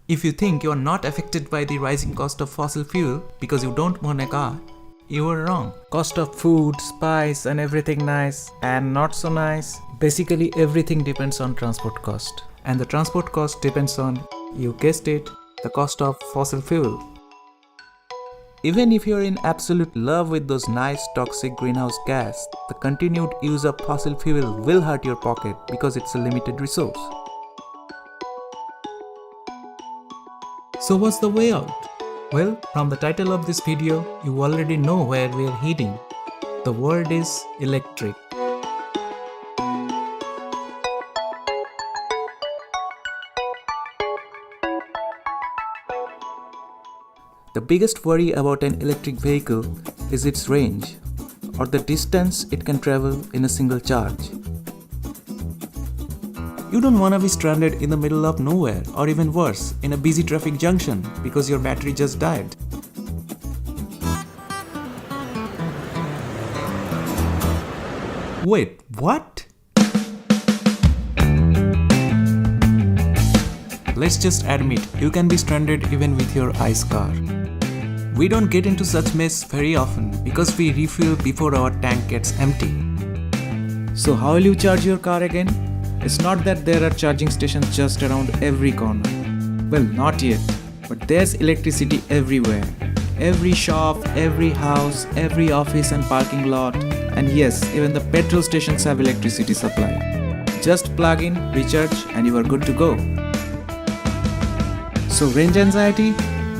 If you think you are not affected by the rising cost of fossil fuel because you don't own a car, you are wrong. Cost of food, spice and everything nice and not so nice. Basically everything depends on transport cost. And the transport cost depends on, you guessed it, the cost of fossil fuel. Even if you're in absolute love with those nice toxic greenhouse gas, the continued use of fossil fuel will hurt your pocket because it's a limited resource. So what's the way out? Well, from the title of this video, you already know where we're heading. The word is electric. The biggest worry about an electric vehicle is its range, or the distance it can travel in a single charge. You don't want to be stranded in the middle of nowhere, or even worse, in a busy traffic junction because your battery just died. Wait, what? Let's just admit, you can be stranded even with your ICE car. We don't get into such mess very often because we refuel before our tank gets empty. So how will you charge your car again? It's not that there are charging stations just around every corner. Well, not yet, but there's electricity everywhere. Every shop, every house, every office and parking lot, and yes, even the petrol stations have electricity supply. Just plug in, recharge, and you are good to go. So range anxiety?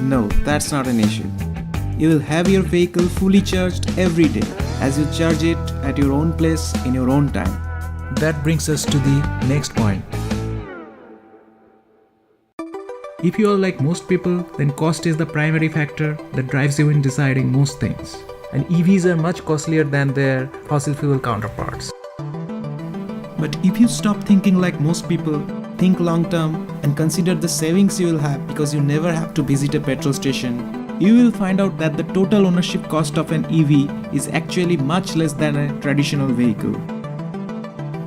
No, that's not an issue. You will have your vehicle fully charged every day as you charge it at your own place in your own time. That brings us to the next point. If you are like most people, then cost is the primary factor that drives you in deciding most things. And EVs are much costlier than their fossil fuel counterparts. But if you stop thinking like most people, think long term and consider the savings you will have because you never have to visit a petrol station, you will find out that the total ownership cost of an EV is actually much less than a traditional vehicle.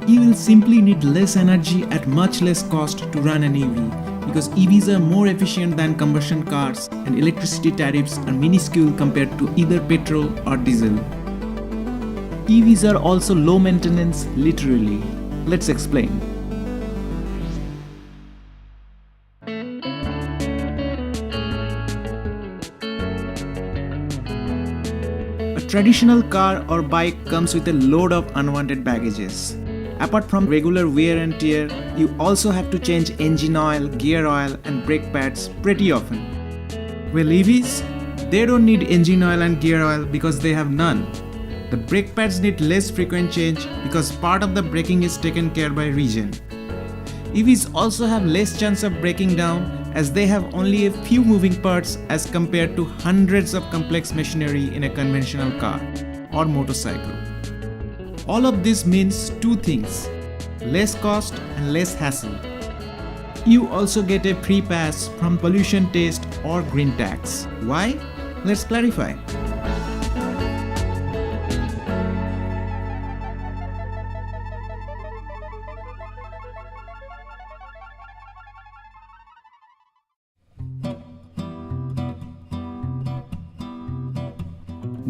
You will simply need less energy at much less cost to run an EV because EVs are more efficient than combustion cars and electricity tariffs are minuscule compared to either petrol or diesel. EVs are also low maintenance, literally. Let's explain. A traditional car or bike comes with a load of unwanted baggages. Apart from regular wear and tear, you also have to change engine oil, gear oil and brake pads pretty often. Well, EVs, they don't need engine oil and gear oil because they have none. The brake pads need less frequent change because part of the braking is taken care by regen. EVs also have less chance of breaking down as they have only a few moving parts as compared to hundreds of complex machinery in a conventional car or motorcycle. All of this means two things: less cost and less hassle. You also get a free pass from pollution test or green tax. Why? Let's clarify.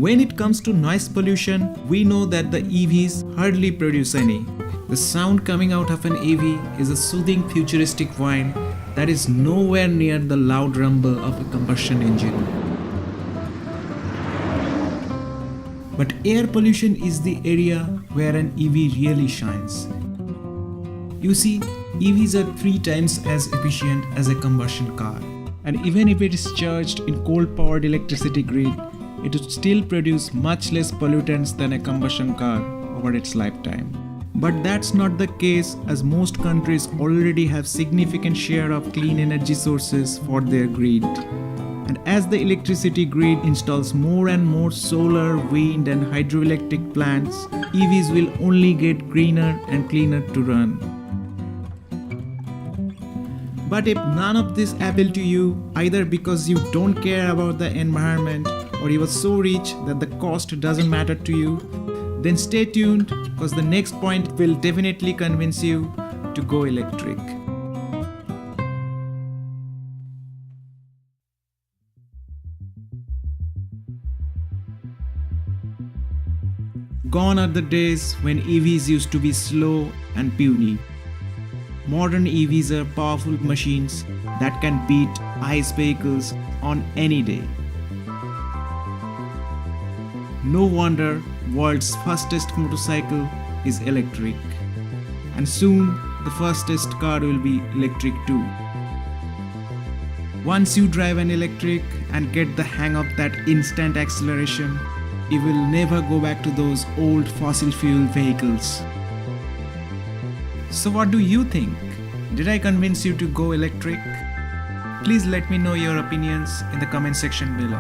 When it comes to noise pollution, we know that the EVs hardly produce any. The sound coming out of an EV is a soothing futuristic whine that is nowhere near the loud rumble of a combustion engine. But air pollution is the area where an EV really shines. You see, EVs are 3 times as efficient as a combustion car. And even if it is charged in coal-powered electricity grid, it would still produce much less pollutants than a combustion car over its lifetime. But that's not the case as most countries already have significant share of clean energy sources for their grid. And as the electricity grid installs more and more solar, wind and hydroelectric plants, EVs will only get greener and cleaner to run. But if none of this appeal to you, either because you don't care about the environment or you are so rich that the cost doesn't matter to you, then stay tuned because the next point will definitely convince you to go electric. Gone are the days when EVs used to be slow and puny. Modern EVs are powerful machines that can beat ICE vehicles on any day. No wonder world's fastest motorcycle is electric. And soon the fastest car will be electric too. Once you drive an electric and get the hang of that instant acceleration, you will never go back to those old fossil fuel vehicles. So what do you think? Did I convince you to go electric? Please let me know your opinions in the comment section below.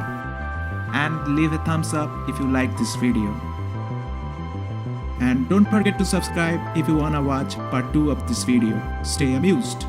And leave a thumbs up if you like this video. And don't forget to subscribe if you wanna watch part 2 of this video. Stay amused.